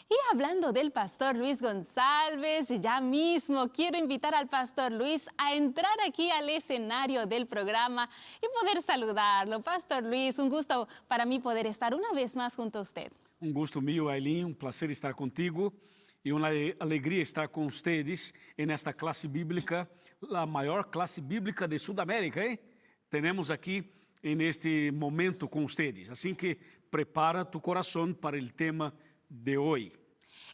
Y hablando del pastor Luis González, ya mismo quiero invitar al pastor Luis a entrar aquí al escenario del programa y poder saludarlo. Pastor Luis, un gusto para mí poder estar una vez más junto a usted. Um gosto mío, Aileen, um prazer estar contigo e uma alegria estar com vocês nesta classe bíblica, a maior classe bíblica de Sudamérica, hein? Temos aqui neste momento com vocês. Assim que prepara tu coração para o tema de hoy.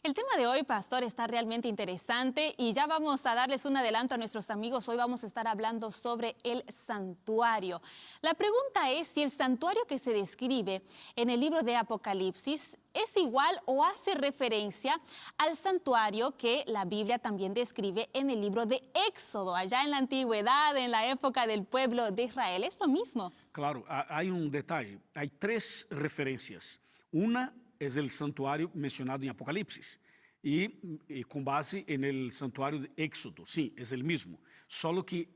El tema de hoy, pastor, está realmente interesante y ya vamos a darles un adelanto a nuestros amigos. Hoy vamos a estar hablando sobre el santuario. La pregunta es si el santuario que se describe en el libro de Apocalipsis es igual o hace referencia al santuario que la Biblia también describe en el libro de Éxodo, allá en la antigüedad, en la época del pueblo de Israel. ¿Es lo mismo? Claro, hay um detalhe. Há três referências. Uma é o santuário mencionado em Apocalipse e com base no santuário de Éxodo. Sim, é o mesmo. Só que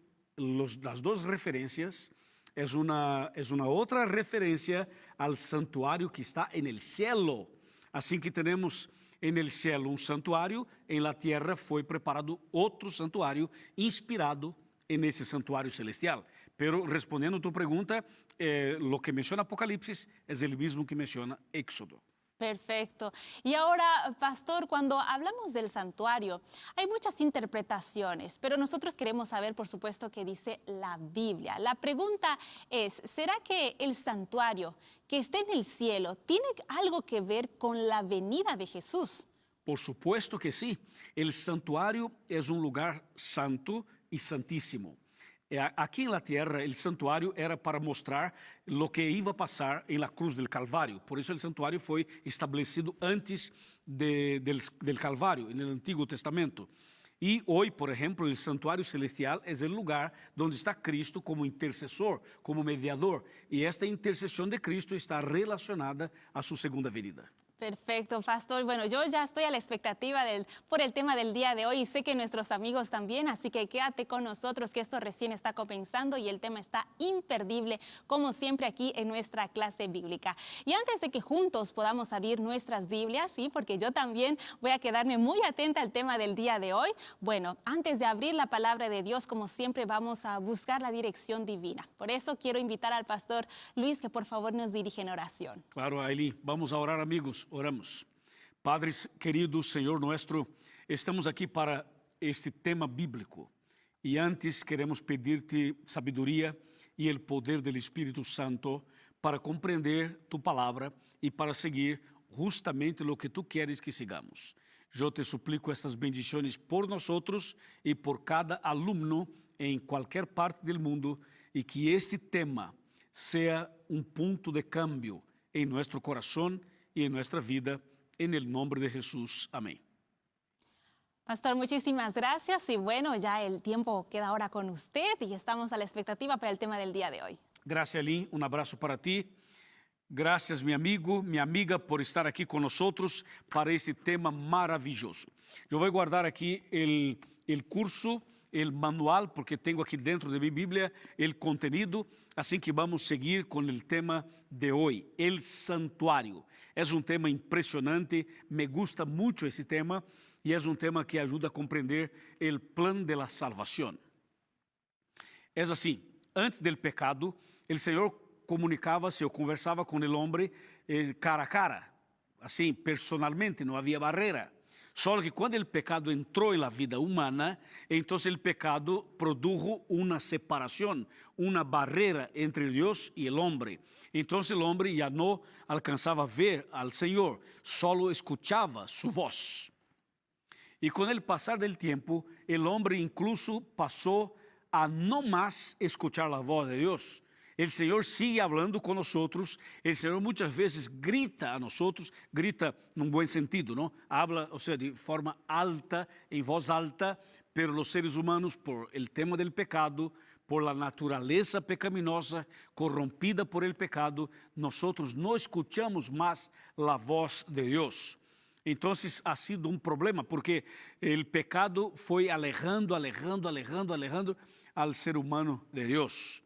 as duas referências é uma outra referência ao santuário que está no cielo. Assim que temos no cielo um santuário, em la tierra foi preparado outro santuário inspirado nesse santuário celestial. Pero respondendo a tu pergunta, lo que menciona Apocalipsis é o mesmo que menciona Éxodo. Perfecto. Y ahora, pastor, cuando hablamos del santuario, hay muchas interpretaciones, pero nosotros queremos saber, por supuesto, qué dice la Biblia. La pregunta es, ¿será que el santuario que está en el cielo tiene algo que ver con la venida de Jesús? Por supuesto que sí. El santuario es un lugar santo y santísimo. Aqui en la tierra, el santuario era para mostrar lo que iba a pasar en la cruz del Calvario. Por eso el santuario fue establecido antes del Calvario, en el Antiguo Testamento. Y hoy, por ejemplo, el santuario celestial es el lugar donde está Cristo como intercesor, como mediador. Y esta intercesión de Cristo está relacionada a su segunda venida. Perfecto, pastor. Bueno, yo ya estoy a la expectativa por el tema del día de hoy y sé que nuestros amigos también, así que quédate con nosotros que esto recién está comenzando y el tema está imperdible, como siempre aquí en nuestra clase bíblica. Y antes de que juntos podamos abrir nuestras Biblias, sí, porque yo también voy a quedarme muy atenta al tema del día de hoy, bueno, antes de abrir la palabra de Dios, como siempre vamos a buscar la dirección divina. Por eso quiero invitar al pastor Luis que por favor nos dirija en oración. Claro, Aileen, vamos a orar, amigos. Oramos. Padre querido, Senhor nuestro, estamos aqui para este tema bíblico e antes queremos pedir-te sabedoria e o poder do Espírito Santo para compreender tu palavra e para seguir justamente o que tu queres que sigamos. Eu te suplico estas bendições por nós e por cada aluno em qualquer parte do mundo e que este tema seja um ponto de cambio em nosso coração y en nuestra vida, en el nombre de Jesús. Amén. Pastor, muchísimas gracias y bueno, ya el tiempo queda ahora con usted y estamos a la expectativa para el tema del día de hoy. Gracias, Lynn. Un abrazo para ti. Gracias, mi amigo, mi amiga, por estar aquí con nosotros para este tema maravilloso. Yo voy a guardar aquí el curso, el manual, porque tengo aquí dentro de mi Biblia el contenido, así que vamos a seguir con el tema de hoy, el santuario. Es un tema impresionante, me gusta mucho ese tema y es un tema que ayuda a comprender el plan de la salvación. Es así, antes del pecado, el Señor comunicaba-se ou conversava com o homem cara a cara, assim, personalmente, não havia barreira. Só que quando o pecado entrou na vida humana, então o pecado produjo uma separação, uma barreira entre Deus e o homem. Então o homem já não alcançava a ver ao Senhor, só escuchava sua voz. E com o passar do tempo, o homem incluso passou a não mais escuchar a voz de Deus. O Senhor sigue hablando com nós. O Senhor muitas vezes grita a nós, grita num bom sentido, não? Habla, ou seja, de forma alta, em voz alta, pero os seres humanos, por el tema del pecado, por la naturaleza pecaminosa, corrompida por el pecado, nós não escuchamos mais a voz de Deus. Então, ha sido um problema, porque o pecado foi alejando al ser humano de Deus.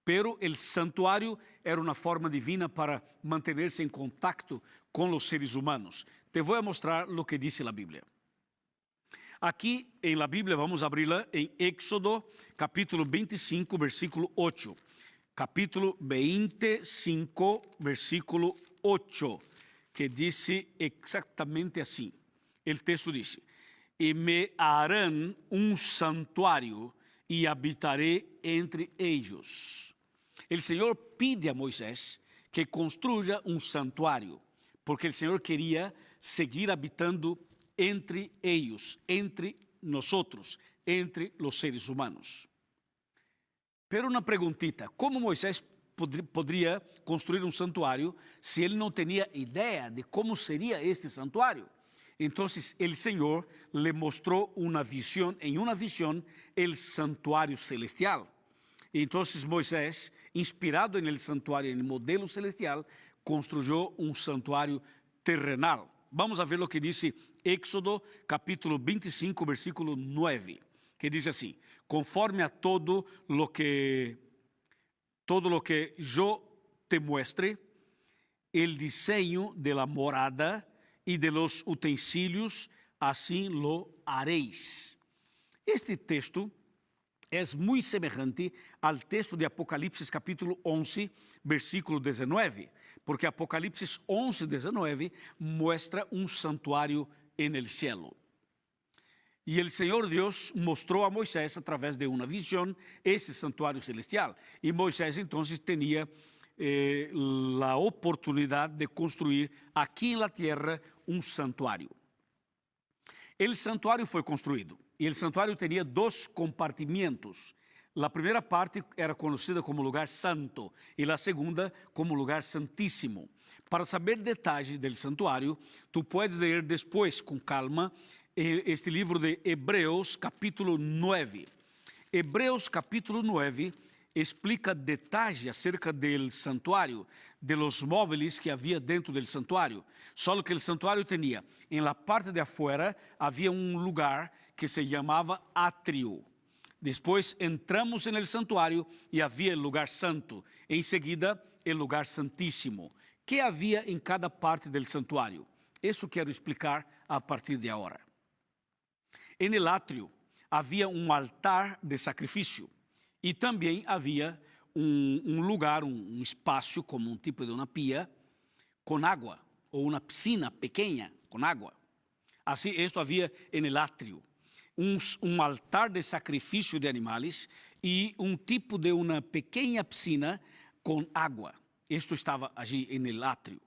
pero el santuario era una forma divina para mantenerse en contacto con los seres humanos. Te voy a mostrar lo que dice la Biblia. Aquí en la Biblia, vamos a abrirla en Éxodo capítulo 25, versículo 8. Capítulo 25, versículo 8, que dice exactamente así. El texto dice: y me harán un santuario y habitaré entre ellos. El Señor pide a Moisés que construya un santuario, porque el Señor quería seguir habitando entre ellos, entre nosotros, entre los seres humanos. Pero una preguntita: ¿cómo Moisés podría construir un santuario si él no tenía idea de cómo sería este santuario? Entonces el Señor le mostró una visión, en una visión, el santuario celestial. Entonces Moisés, inspirado en el santuario, en el modelo celestial, construyó un santuario terrenal. Vamos a ver lo que dice Éxodo capítulo 25, versículo 9, que dice así: conforme a todo lo que yo te muestre, el diseño de la morada y de los utensilios, así lo haréis. Este texto es muy semejante al texto de Apocalipsis capítulo 11, versículo 19, porque Apocalipsis 11, 19 muestra un santuario en el cielo. Y el Señor Dios mostró a Moisés a través de una visión ese santuario celestial. Y Moisés entonces tenía la oportunidad de construir aquí en la tierra un santuario. El santuario fue construido y el santuario tenía dos compartimientos. La primera parte era conocida como lugar santo y la segunda como lugar santísimo. Para saber detalles del santuario, tú puedes leer después con calma este libro de Hebreos capítulo 9. Hebreos capítulo 9 explica detalles acerca del santuario, de los móviles que había dentro del santuario. Solo que el santuario tenía, en la parte de afuera, había un lugar que se llamaba atrio. Después entramos en el santuario y había el lugar santo. Enseguida, el lugar santísimo. ¿Qué había en cada parte del santuario? Eso quiero explicar a partir de ahora. En el atrio había un altar de sacrificio y también había un lugar, un espacio como un tipo de una pía con agua o una piscina pequeña con agua. Así esto había en el atrio. Un altar de sacrificio de animales y un tipo de una pequeña piscina con agua. Esto estaba allí en el atrio.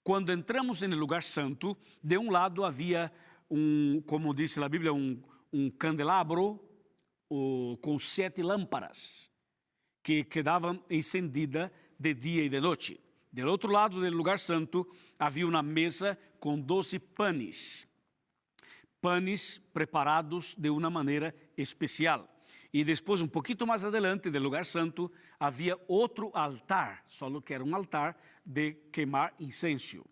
Cuando entramos en el lugar santo, de un lado había como dice la Biblia, un candelabro con 7 lámparas que quedaban encendidas de día y de noche. Del otro lado del lugar santo había una mesa con 12 panes preparados de una manera especial. Y después, un poquito más adelante del lugar santo, había otro altar, solo que era un altar de quemar incienso.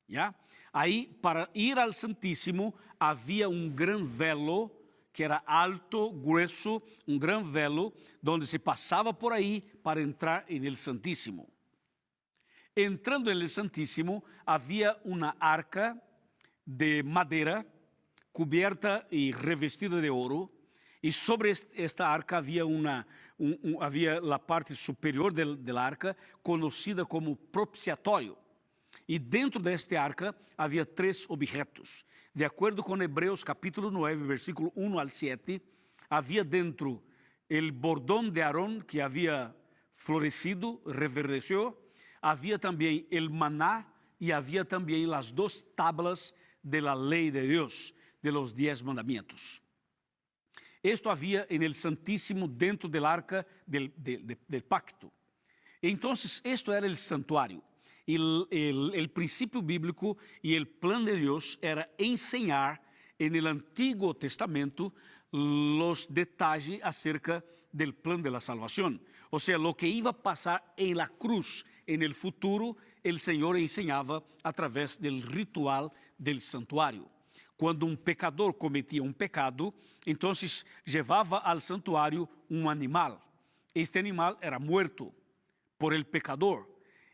¿Ya? Ahí, para ir al Santísimo, había un gran velo que era alto, grueso, un gran velo, donde se pasaba por ahí para entrar en el Santísimo. Entrando en el Santísimo, había una arca de madera cubierta y revestida de oro, y sobre esta arca había, había la parte superior del arca, conocida como propiciatorio. Y dentro de este arca había 3 objetos. De acuerdo con Hebreos capítulo 9, versículo 1 al 7, había dentro el bordón de Aarón que había florecido, reverdeció. Había también el maná y había también las 2 tablas de la ley de Dios, de los 10 mandamientos. Esto había en el Santísimo dentro del arca del pacto. Entonces, esto era el santuario. El principio bíblico y el plan de Dios era enseñar en el Antiguo Testamento los detalles acerca del plan de la salvación. O sea, lo que iba a pasar en la cruz en el futuro, el Señor enseñaba a través del ritual del santuario. Cuando un pecador cometía un pecado, entonces llevaba al santuario un animal. este animal era muerto por el pecador.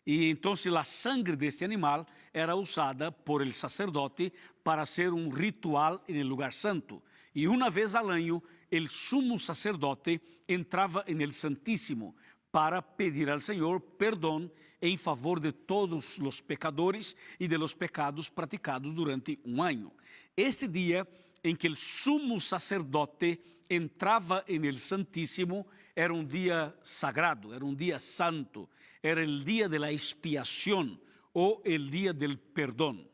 Y entonces la sangre de este animal era usada por el sacerdote para hacer un ritual en el lugar santo. Y una vez al año, el sumo sacerdote entraba en el Santísimo para pedir al Señor perdón en favor de todos los pecadores y de los pecados practicados durante un año. Este día en que el sumo sacerdote entraba en el Santísimo era un día sagrado, era un día santo, era el día de la expiación o el día del perdón.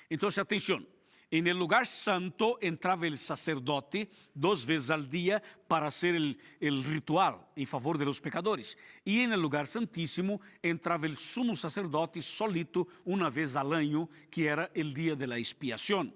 Entonces, atención, en el lugar santo entraba el sacerdote 2 veces al día para hacer el ritual en favor de los pecadores. Y en el lugar santísimo entraba el sumo sacerdote solito 1 vez al año, que era el día de la expiación.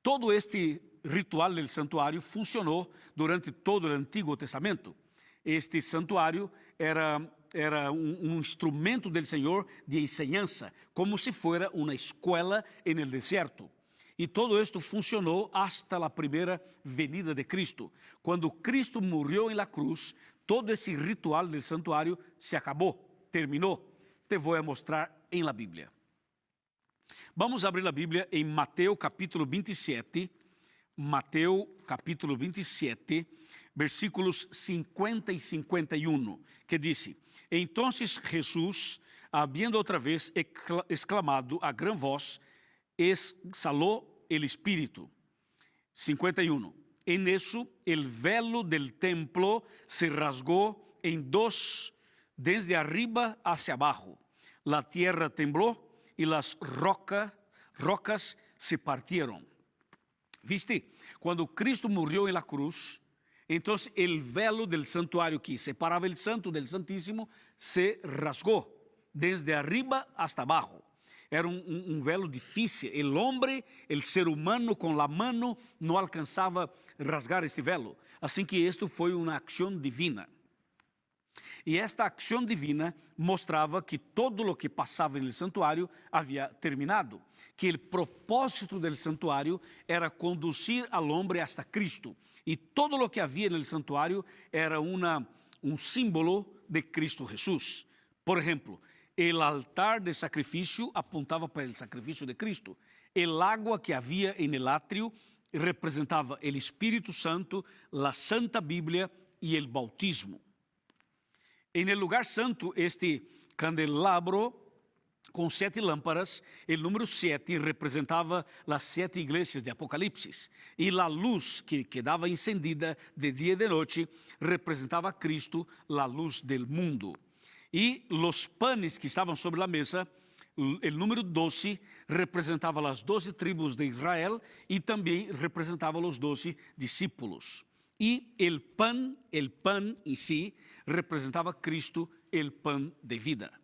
Todo este ritual del santuario funcionó durante todo el Antiguo Testamento. Este santuario era un instrumento del Señor de enseñanza, como si fuera una escuela en el desierto. Y todo esto funcionó hasta la primera venida de Cristo. Cuando Cristo murió en la cruz, todo ese ritual del santuario se acabó, terminó. Te voy a mostrar en la Biblia. Vamos a abrir la Biblia en Mateo capítulo 27, Mateo capítulo 27, versículos 50 y 51, que dice: Entonces Jesús, habiendo otra vez exclamado a gran voz, exhaló el Espíritu. 51. En eso el velo del templo se rasgó en 2, desde arriba hacia abajo. La tierra tembló y las rocas se partieron. ¿Viste? Cuando Cristo murió en la cruz, entonces el velo del santuario que separaba el santo del santísimo se rasgó desde arriba hasta abajo. Era un velo difícil. El hombre, el ser humano con la mano no alcanzaba a rasgar este velo. Así que esto fue una acción divina. Y esta acción divina mostraba que todo lo que pasaba en el santuario había terminado, que el propósito del santuario era conducir al hombre hasta Cristo. Y todo lo que había en el santuario era un símbolo de Cristo Jesús. Por ejemplo, el altar de sacrificio apuntaba para el sacrificio de Cristo. El agua que había en el atrio representaba el Espíritu Santo, la Santa Biblia y el bautismo. En el lugar santo, este candelabro con 7 lámparas, el número 7 representaba las 7 iglesias de Apocalipsis. Y la luz que quedaba encendida de día y de noche representaba a Cristo, la luz del mundo. Y los panes que estaban sobre la mesa, el número 12 representaba las 12 tribus de Israel y también representaba los 12 discípulos. Y el pan en sí representaba a Cristo, el pan de vida.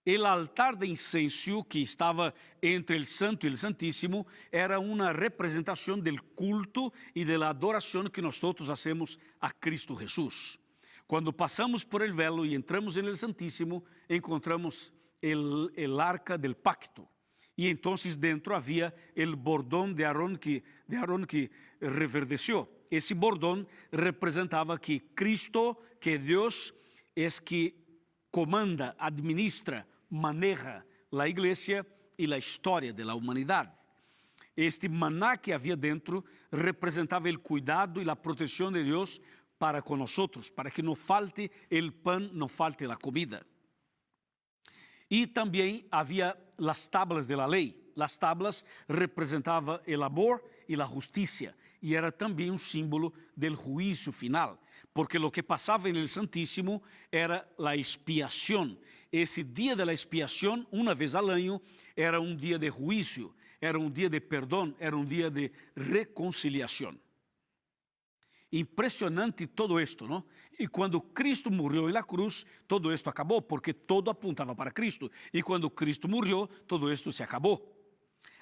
El altar de incenso que estaba entre el Santo y el Santísimo era una representación del culto y de la adoración que nosotros hacemos a Cristo Jesús. Cuando pasamos por el velo y entramos en el Santísimo, encontramos el arca del pacto. Y entonces dentro había el bordón de Aarón que reverdeció. Ese bordón representaba que Cristo, que Dios es que comanda, administra, maneja la iglesia y la historia de la humanidad. Este maná que había dentro representaba el cuidado y la protección de Dios para con nosotros, para que no falte el pan, no falte la comida. Y también había las tablas de la ley. Las tablas representaban el amor y la justicia. Y era también un símbolo del juicio final. Porque lo que pasaba en el Santísimo era la expiación. Ese día de la expiación, 1 vez al año, era un día de juicio, era un día de perdón, era un día de reconciliación. Impresionante todo esto, ¿no? Y cuando Cristo murió en la cruz, todo esto acabó, porque todo apuntaba para Cristo. Y cuando Cristo murió, todo esto se acabó.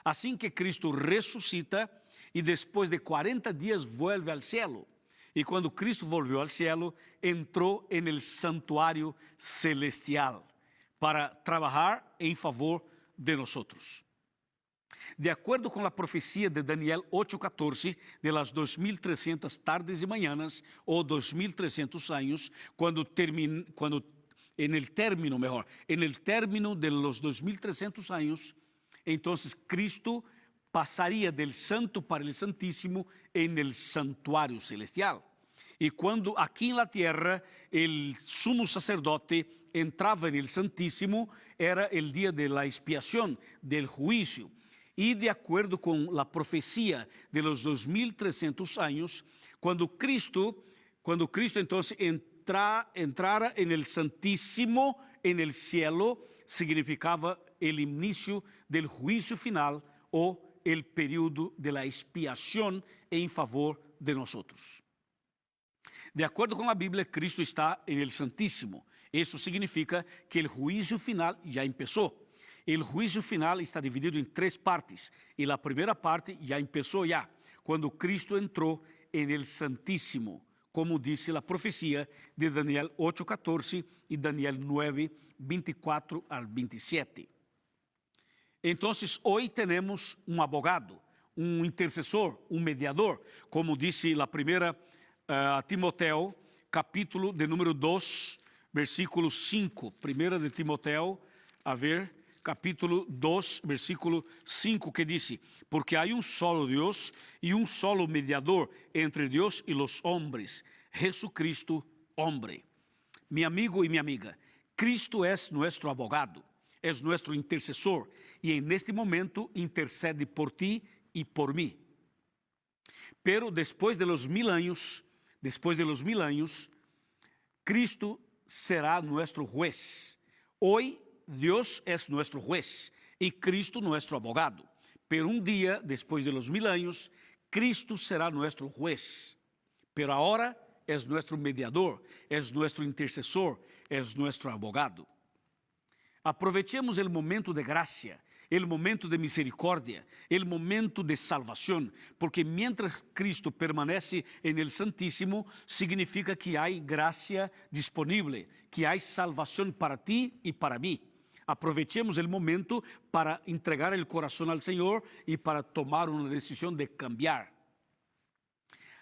Así que Cristo resucita y después de 40 días vuelve al cielo. Y cuando Cristo volvió al cielo, entró en el santuario celestial para trabajar en favor de nosotros. De acordo com a profecia de Daniel 8:14, de las 2300 tardes e manhãs, ou 2300 anos, en el término de los 2300 anos, então Cristo passaria del santo para el santíssimo en el santuário celestial. E quando aqui na terra el sumo sacerdote entrava en el santíssimo, era el dia de la expiación, del juicio. E de acordo com a profecia de los 2300 anos, quando Cristo então entrara en el santíssimo, en el cielo, significava el inicio del juicio final o el período de la expiación en favor de nosotros. De acordo com a Bíblia, Cristo está en el santíssimo. Isso significa que el juicio final já começou. O juízo final está dividido em 3 partes, e a primeira parte já começou quando Cristo entrou en el Santíssimo, como diz a profecia de Daniel 8:14 e Daniel 9:24 al 27. Então, hoje temos abogado, intercessor, mediador, como disse a primeira Timoteo, capítulo de número 2, versículo 5. Primeira de Timoteo, capítulo 2, versículo 5, que diz: porque há solo Deus e solo mediador entre Deus e os homens, Jesucristo, homem. Mi amigo e minha amiga, Cristo é nosso abogado, é nosso intercessor, e neste momento intercede por ti e por mim. Pero depois de los 1000 anos, Cristo será nosso juez. Hoy Deus é nosso juez e Cristo nosso abogado. Pero dia, depois de los 1000 anos, Cristo será nosso juez. Pero agora é nosso mediador, é nosso intercessor, é nosso abogado. Aprovechemos o momento de graça, o momento de misericórdia, o momento de salvação, porque mientras Cristo permanece en el Santíssimo, significa que há graça disponível, que há salvação para ti e para mim. Aprovechemos o momento para entregar o coração ao Senhor e para tomar uma decisão de cambiar.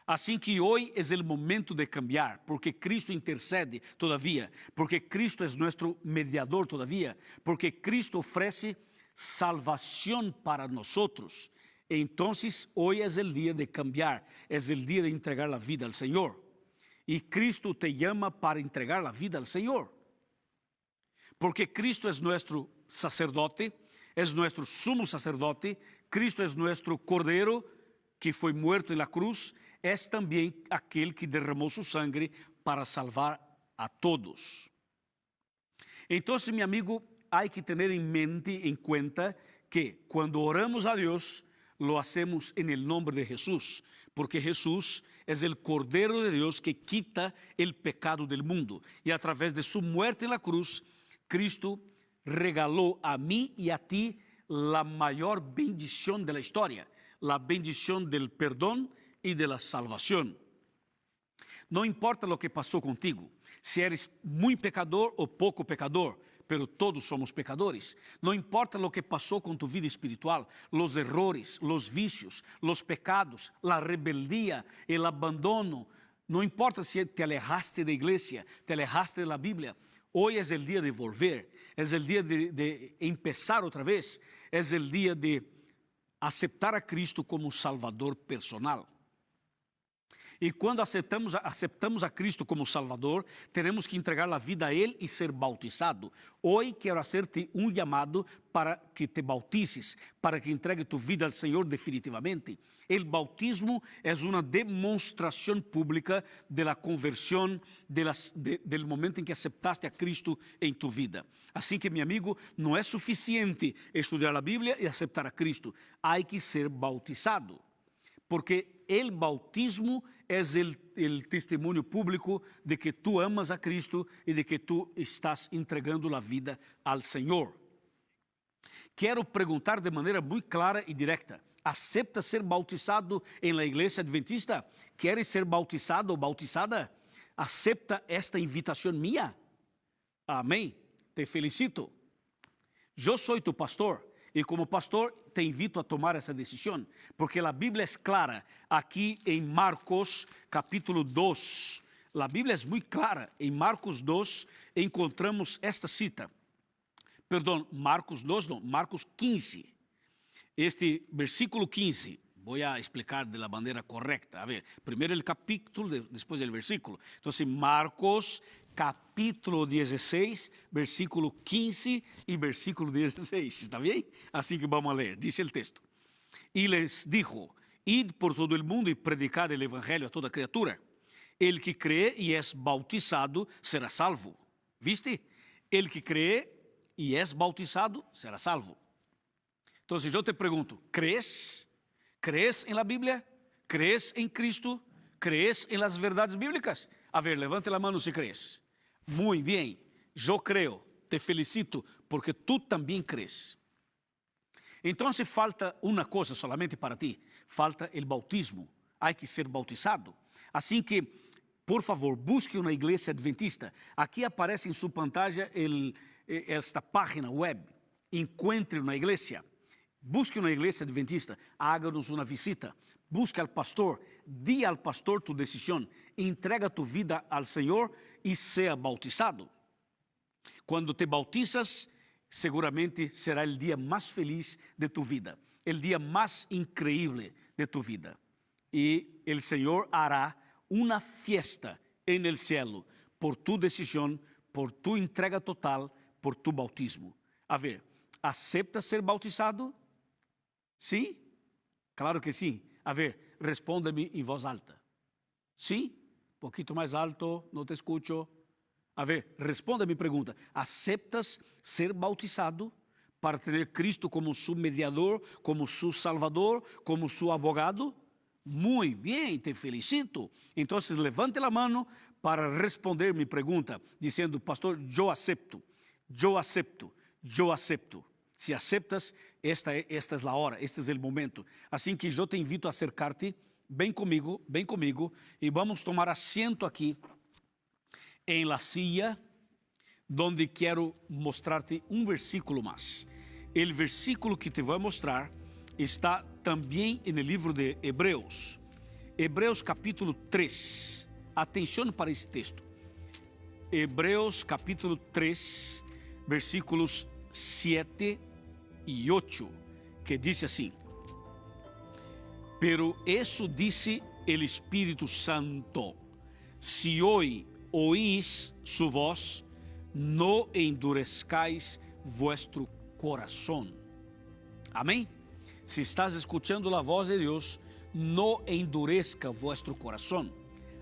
Assim que hoje é o momento de cambiar, porque Cristo intercede todavia, porque Cristo é nosso mediador todavia, porque Cristo oferece salvação para nós. Então, hoje é o dia de cambiar, é o dia de entregar a vida ao Senhor. E Cristo te chama para entregar a vida ao Senhor. Porque Cristo é nosso sacerdote, é nosso sumo sacerdote, Cristo é nosso cordeiro que foi morto na cruz, é também aquele que derramou sua sangue para salvar a todos. Então, meu amigo, há que ter em conta que quando oramos a Deus, lo hacemos en el nombre de Jesús, porque Jesús es el Cordero de Dios que quita el pecado del mundo. Y a través de su muerte en la cruz, Cristo regaló a mí y a ti la mayor bendición de la historia, la bendición del perdón y de la salvación. No importa lo que pasó contigo, si eres muy pecador o poco pecador, pero todos somos pecadores. No importa lo que pasó con tu vida espiritual, los errores, los vicios, los pecados, la rebeldía, el abandono. No importa si te alejaste de la iglesia, te alejaste de la Biblia. Hoy es el día de volver, es el día de empezar otra vez, es el día de aceptar a Cristo como Salvador personal. E quando aceptamos a Cristo como Salvador, teremos que entregar a vida a Ele e ser bautizado. Hoje quero fazer-te chamado para que te bautices, para que entregue tu vida ao Senhor definitivamente. O bautismo é uma demonstração pública da conversão, do momento em que aceptaste a Cristo em tu vida. Assim que, meu amigo, não é suficiente estudar a Bíblia e aceitar a Cristo. Há que ser bautizado, porque o bautismo é o testemunho público de que tu amas a Cristo e de que tu estás entregando a vida ao Senhor. Quero perguntar de maneira muito clara e direta: acepta ser bautizado em la igreja adventista? Queres ser bautizado ou bautizada? Acepta esta invitação minha? Amém. Te felicito. Eu sou tu pastor E como pastor, te invito a tomar essa decisão, porque a Bíblia é clara aqui em Marcos capítulo 2. A Bíblia é muito clara. Em Marcos 2 encontramos esta cita. Perdão, Marcos 2 não, Marcos 15. Este versículo 15. Voy a explicar de la manera correcta. A ver, primero el capítulo, después el versículo. Entonces, Marcos capítulo 16, versículo 15 y versículo 16. ¿Está bien? Así que vamos a leer. Dice el texto. Y les dijo, id por todo el mundo y predicad el evangelio a toda criatura. El que cree y es bautizado será salvo. ¿Viste? El que cree y es bautizado será salvo. Entonces, yo te pregunto, ¿crees? ¿Crees en la Biblia? ¿Crees en Cristo? ¿Crees en las verdades bíblicas? A ver, levante la mano si crees. Muy bien, yo creo, te felicito, porque tú también crees. Entonces falta una cosa solamente para ti, falta el bautismo. Hay que ser bautizado. Así que, por favor, busque una iglesia adventista. Aquí aparece en su pantalla esta página web. Encuentre una iglesia. Busque uma igreja adventista, háganos uma visita, busque al pastor, di al pastor tu decisión, entrega tu vida al Señor y sea bautizado. Cuando te bautizas, seguramente será el día más feliz de tu vida, el día más increíble de tu vida. Y el Señor hará una fiesta en el cielo por tu decisión, por tu entrega total, por tu bautismo. A ver, ¿acepta ser bautizado? Sim? Claro que sim. A ver, responda-me em voz alta. Sim? Um pouquinho mais alto, não te escucho. A ver, responda a minha pergunta. ¿Aceptas ser bautizado para ter Cristo como su mediador, como su salvador, como su abogado? Muito bem, te felicito. Então, levante a mão para responder minha pergunta, dizendo, pastor, eu acepto, eu acepto, eu acepto. Se aceptas, esta é a hora, este é o momento. Assim que eu te invito a acercar-te, bem comigo, e vamos tomar assento aqui em la silla, donde quero mostrar-te um versículo mais. O versículo que te vou mostrar está também no livro de Hebreus. Hebreus capítulo 3. Atenção para esse texto. Hebreus capítulo 3, versículos 7 y 8, que dice así: pero eso dice el Espíritu Santo, si hoy oís su voz, no endurezcáis vuestro corazón. Amén. Si estás escuchando la voz de Dios, no endurezca vuestro corazón.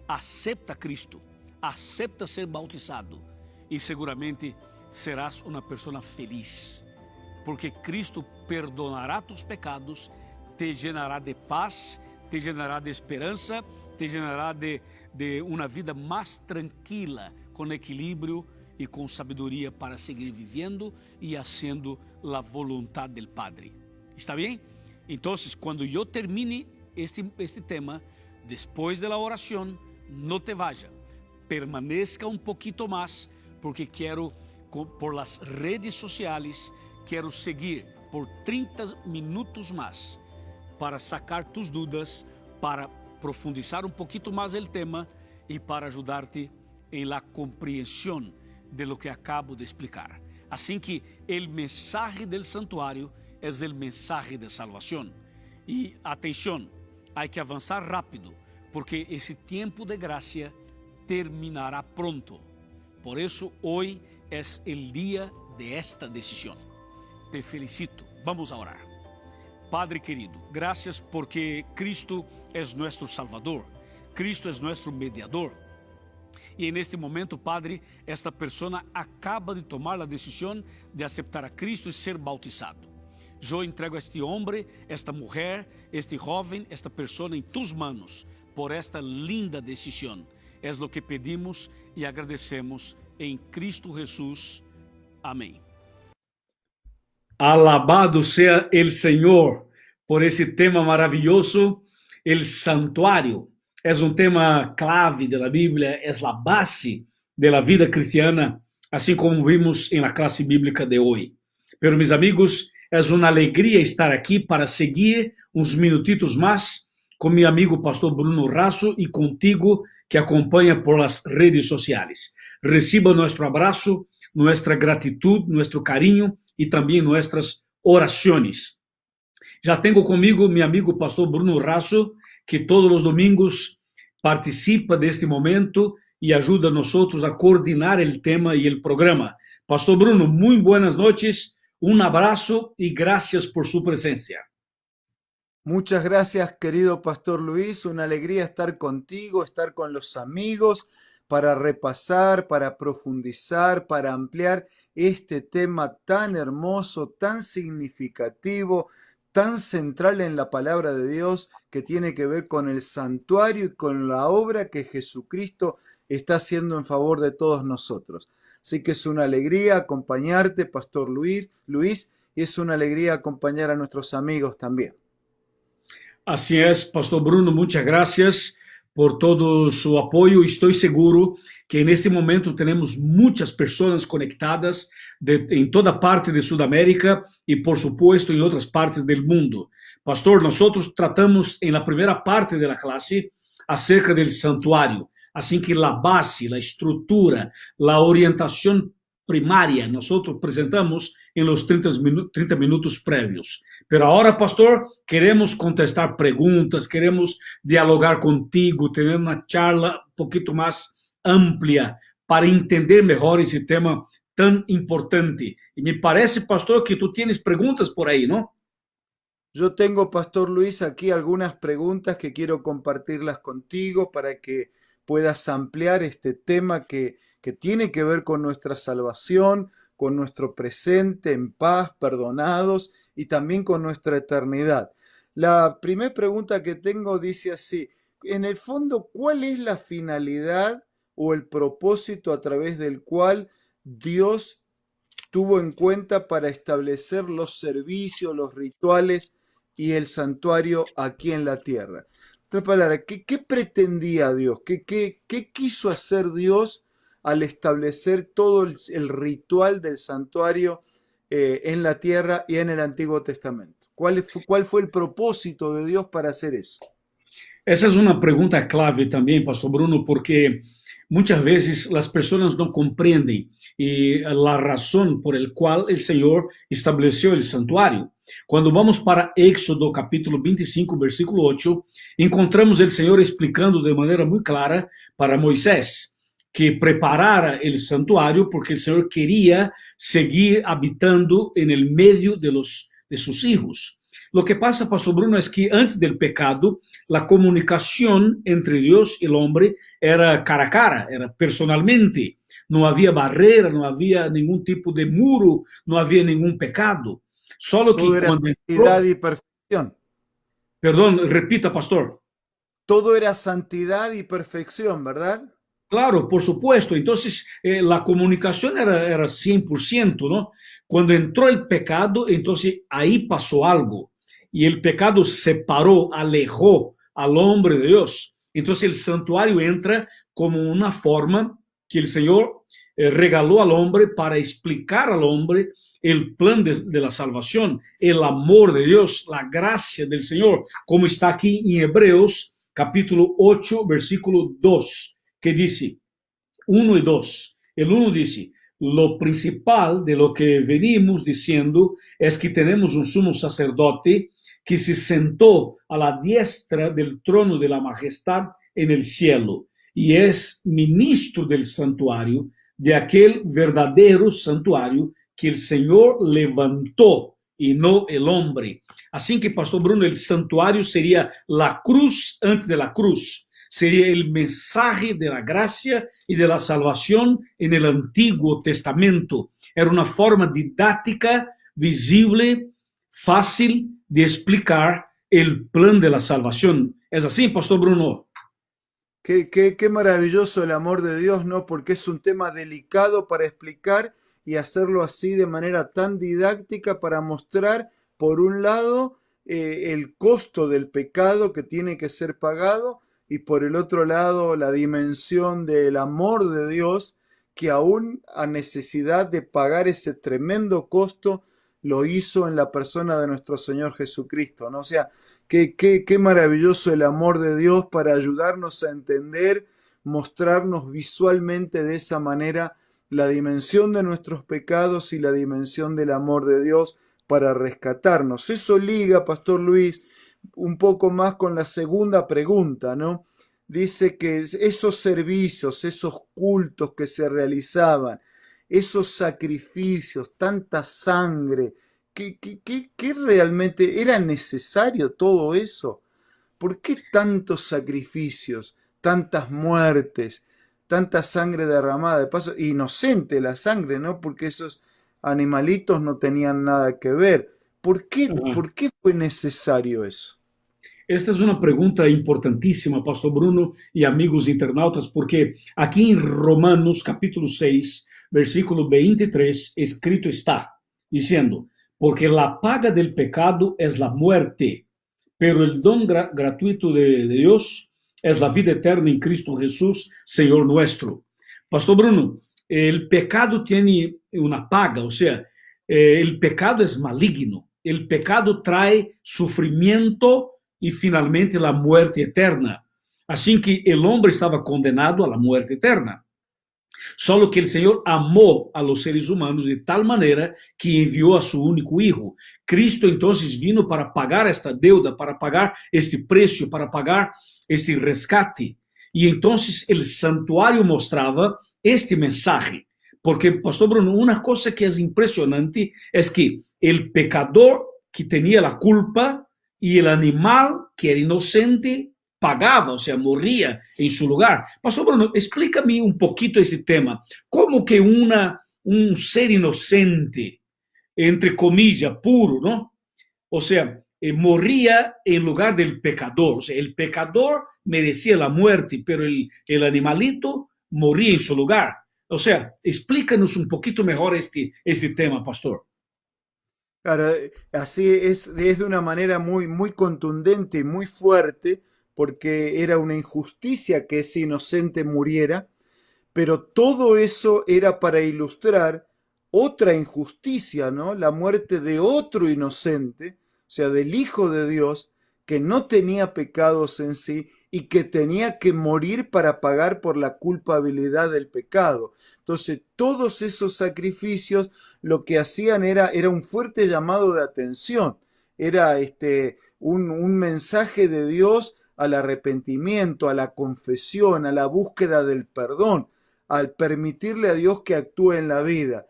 Acepta a Cristo, acepta ser bautizado y seguramente serás uma pessoa feliz, porque Cristo perdonará tus pecados, te llenará de paz, te llenará de esperança, te llenará de uma vida mais tranquila, com equilíbrio e com sabedoria para seguir vivendo e haciendo a vontade do Padre. ¿Está bem? Então, quando eu termine este tema, depois da oração, não te vaya, permaneça um pouquinho mais, porque quero por las redes sociais, quero seguir por 30 minutos mais para sacar tus dúvidas, para profundizar um pouquinho mais o tema e para ajudar-te em la compreensão de lo que acabo de explicar. Assim que o mensaje del santuário é o mensaje de salvação. E atenção, há que avançar rápido, porque esse tempo de graça terminará pronto. Por isso, hoje é o dia de esta decisão. Te felicito. Vamos a orar. Padre querido, gracias porque Cristo es nuestro Salvador. Cristo es nuestro mediador. E neste momento, Padre, esta persona acaba de tomar a decisão de aceitar a Cristo e ser bautizado. Eu entrego a este homem, esta mulher, este jovem, esta pessoa em tus manos por esta linda decisão. É o que pedimos e agradecemos em Cristo Jesus. Amém. Alabado sea el Señor por esse tema maravilhoso, el santuário. É um tema clave da Bíblia, é a base da vida cristiana, assim como vimos na classe bíblica de hoje. Pero, mis amigos, Es una alegría estar aquí para seguir unos minutitos más con mi amigo Pastor Bruno Razo y contigo que acompaña por las redes sociales. Reciba nuestro abrazo, nuestra gratitud, nuestro cariño y también nuestras oraciones. Já tenho comigo meu amigo pastor Bruno Rasso, que todos os domingos participa deste momento e ajuda nós a coordenar o tema e o programa. Pastor Bruno, muito boas noites, um abraço e graças por sua presença. Muchas gracias, querido Pastor Luis. Una alegría estar contigo, estar con los amigos para repasar, para profundizar, para ampliar este tema tan hermoso, tan significativo, tan central en la palabra de Dios, que tiene que ver con el santuario y con la obra que Jesucristo está haciendo en favor de todos nosotros. Así que es una alegría acompañarte, Pastor Luis, y es una alegría acompañar a nuestros amigos también. Así es, Pastor Bruno, muchas gracias por todo su apoyo. Estoy seguro que en este momento tenemos muchas personas conectadas en toda parte de Sudamérica y por supuesto en otras partes del mundo. Pastor, nosotros tratamos en la primera parte de la clase acerca del santuario, así que la base, la estructura, la orientación primaria nosotros presentamos en los 30 minutos previos. Pero ahora, pastor, queremos contestar preguntas, queremos dialogar contigo, tener una charla un poquito más amplia para entender mejor ese tema tan importante. Y me parece, pastor, que tú tienes preguntas por ahí, ¿no? Yo tengo, Pastor Luis, aquí algunas preguntas que quiero compartirlas contigo para que puedas ampliar este tema que tiene que ver con nuestra salvación, con nuestro presente en paz, perdonados y también con nuestra eternidad. La primera pregunta que tengo dice así: en el fondo, ¿cuál es la finalidad o el propósito a través del cual Dios tuvo en cuenta para establecer los servicios, los rituales y el santuario aquí en la tierra? Otra palabra, ¿qué pretendía Dios? ¿Qué quiso hacer Dios al establecer todo el ritual del santuario en la tierra y en el Antiguo Testamento? ¿Cuál fue el propósito de Dios para hacer eso? Essa é uma pergunta clave também, pastor Bruno, porque muitas vezes as pessoas não compreendem a razão por el qual o Senhor estabeleceu o santuário. Quando vamos para Éxodo capítulo 25, versículo 8, encontramos o Senhor explicando de maneira muito clara para Moisés que preparara o santuário porque o Senhor queria seguir habitando en el medio de sus hijos. Lo que pasa, pastor Bruno, es que antes del pecado, la comunicación entre Dios y el hombre era cara a cara, era personalmente. No había barrera, no había ningún tipo de muro, no había ningún pecado. Solo que todo era santidad y perfección. Perdón, repita, pastor. Todo era santidad y perfección, ¿verdad? Claro, por supuesto. Entonces, la comunicación era 100%, ¿no? Cuando entró el pecado, entonces ahí pasó algo. Y el pecado separó, alejó al hombre de Dios. Entonces el santuario entra como una forma que el Señor regaló al hombre para explicar al hombre el plan de la salvación, el amor de Dios, la gracia del Señor, como está aquí en Hebreos capítulo 8, versículo 2, que dice 1 y 2. El 1 dice: lo principal de lo que venimos diciendo es que tenemos un sumo sacerdote que se sentó a la diestra del trono de la majestad en el cielo y es ministro del santuario, de aquel verdadero santuario que el Señor levantó y no el hombre. Así que, pastor Bruno, el santuario sería la cruz antes de la cruz. Sería el mensaje de la gracia y de la salvación en el Antiguo Testamento. Era una forma didáctica, visible, fácil de explicar el plan de la salvación. ¿Es así, pastor Bruno? Qué maravilloso el amor de Dios, ¿no? Porque es un tema delicado para explicar y hacerlo así de manera tan didáctica para mostrar, por un lado, el costo del pecado que tiene que ser pagado, y por el otro lado la dimensión del amor de Dios, que aún a necesidad de pagar ese tremendo costo lo hizo en la persona de nuestro Señor Jesucristo, ¿no? O sea, qué maravilloso el amor de Dios para ayudarnos a entender, mostrarnos visualmente de esa manera la dimensión de nuestros pecados y la dimensión del amor de Dios para rescatarnos. Eso liga, Pastor Luis, un poco más con la segunda pregunta, ¿no? Dice que esos servicios, esos cultos que se realizaban, esos sacrificios, tanta sangre, ¿qué realmente era necesario todo eso? ¿Por qué tantos sacrificios, tantas muertes, tanta sangre derramada? De paso, inocente la sangre, ¿no? Porque esos animalitos no tenían nada que ver. Ajá. ¿Por qué fue necesario eso? Esta es una pregunta importantísima, Pastor Bruno y amigos internautas, porque aquí en Romanos capítulo 6, versículo 23, escrito está, diciendo, porque la paga del pecado es la muerte, pero el don gratuito de Dios es la vida eterna en Cristo Jesús, Señor nuestro. Pastor Bruno, el pecado tiene una paga, o sea, el pecado es maligno, el pecado trae sufrimiento y finalmente la muerte eterna. Así que el hombre estaba condenado a la muerte eterna. Solo que el Señor amó a los seres humanos de tal manera que envió a su único Hijo. Cristo entonces vino para pagar esta deuda, para pagar este precio, para pagar este rescate. Y entonces el santuario mostraba este mensaje. Porque, Pastor Bruno, una cosa que es impresionante es que el pecador que tenía la culpa y el animal que era inocente pagaba, o sea, moría en su lugar. Pastor Bruno, explícame un poquito ese tema. ¿Cómo que un ser inocente, entre comillas, puro, ¿no? O sea, moría en lugar del pecador. O sea, el pecador merecía la muerte, pero el animalito moría en su lugar. O sea, explícanos un poquito mejor este tema, pastor. Claro, así es de una manera muy contundente y muy fuerte, porque era una injusticia que ese inocente muriera, pero todo eso era para ilustrar otra injusticia, ¿no? La muerte de otro inocente, o sea, del Hijo de Dios, que no tenía pecados en sí y que tenía que morir para pagar por la culpabilidad del pecado. Entonces, todos esos sacrificios lo que hacían era un fuerte llamado de atención, era un mensaje de Dios al arrepentimiento, a la confesión, a la búsqueda del perdón, al permitirle a Dios que actúe en la vida.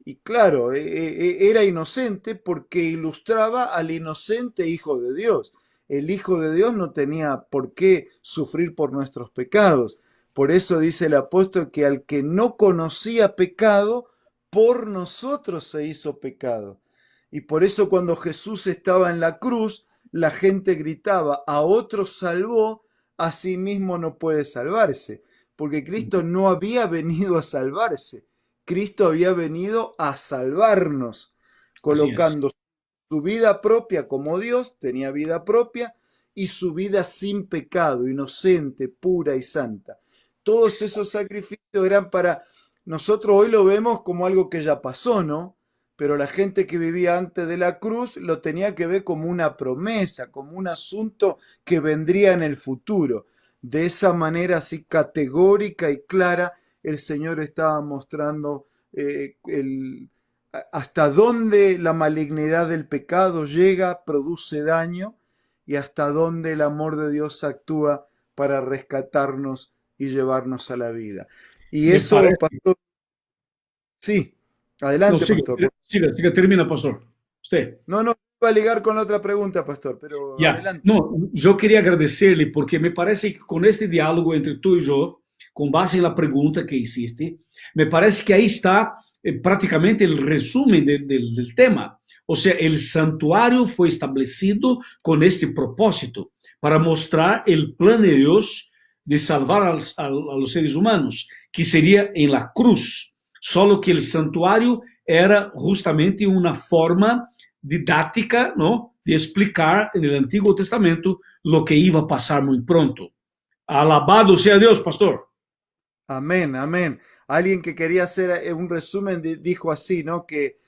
Y claro, era inocente porque ilustraba al inocente Hijo de Dios. El Hijo de Dios no tenía por qué sufrir por nuestros pecados. Por eso dice el apóstol que al que no conocía pecado, por nosotros se hizo pecado. Y por eso cuando Jesús estaba en la cruz, la gente gritaba, a otro salvó, a sí mismo no puede salvarse, porque Cristo no había venido a salvarse, Cristo había venido a salvarnos, Así es. colocando su vida propia como Dios, tenía vida propia, y su vida sin pecado, inocente, pura y santa. Todos esos sacrificios eran para nosotros, hoy lo vemos como algo que ya pasó, ¿no? Pero la gente que vivía antes de la cruz lo tenía que ver como una promesa, como un asunto que vendría en el futuro. De esa manera así categórica y clara, el Señor estaba mostrando hasta dónde la malignidad del pecado llega, produce daño, y hasta dónde el amor de Dios actúa para rescatarnos y llevarnos a la vida. Y Me eso, parece. pastor, sí, No, adelante, siga, pastor. siga, siga, termina, pastor. Usted. No, no, iba a ligar con la otra pregunta, pastor, pero Ya, adelante. no, yo quería agradecerle porque me parece que con este diálogo entre tú y yo, con base en la pregunta que hiciste, me parece que ahí está prácticamente el resumen del tema. O sea, el santuario fue establecido con este propósito, para mostrar el plan de Dios de salvar a los seres humanos, que sería en la cruz. Solo que el santuario era justamente una forma didáctica, ¿no?, de explicar en el Antiguo Testamento lo que iba a pasar muy pronto. Alabado sea Dios, pastor. Amén, amén. Alguien que quería hacer un resumen dijo así, ¿no? Que,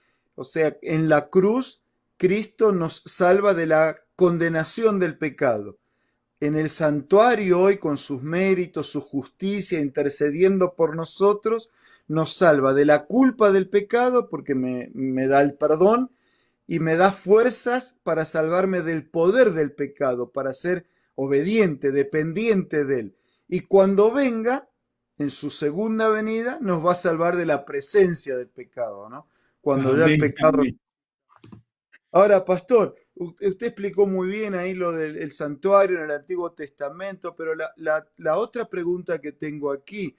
O sea, en la cruz, Cristo nos salva de la condenación del pecado. En el santuario hoy, con sus méritos, su justicia, intercediendo por nosotros, nos salva de la culpa del pecado porque me da el perdón y me da fuerzas para salvarme del poder del pecado, para ser obediente, dependiente de él. Y cuando venga, en su segunda venida, nos va a salvar de la presencia del pecado, ¿no? Cuando ya el Amén, pecado... amén. Ahora, pastor, usted explicó muy bien ahí lo del santuario en el Antiguo Testamento, pero la otra pregunta que tengo aquí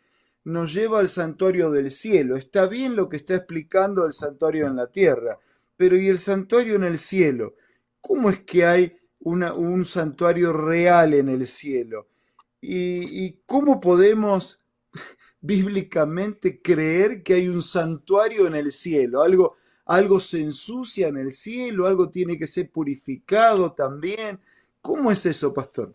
nos lleva al santuario del cielo. Está bien lo que está explicando el santuario en la tierra, pero ¿y el santuario en el cielo? ¿Cómo es que hay un santuario real en el cielo? ¿Y cómo podemos bíblicamente creer que hay un santuario en el cielo? Algo se ensucia en el cielo, algo tiene que ser purificado también. ¿Cómo es eso, pastor?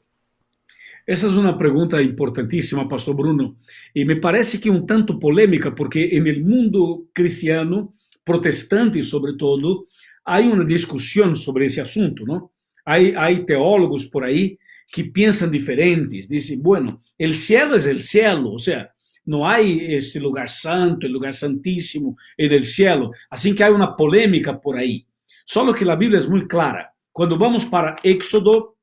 Essa é uma pergunta importantíssima, pastor Bruno, e me parece que um tanto polêmica, porque no mundo cristiano, protestante sobretudo, há uma discussão sobre esse assunto, não? Há teólogos por aí que pensam diferentes, dizem, bueno, el cielo es el cielo, o sea, não há esse lugar santo, el lugar santíssimo en el cielo, assim que há uma polêmica por aí. Só que a Bíblia é muito clara. Quando vamos para Éxodo,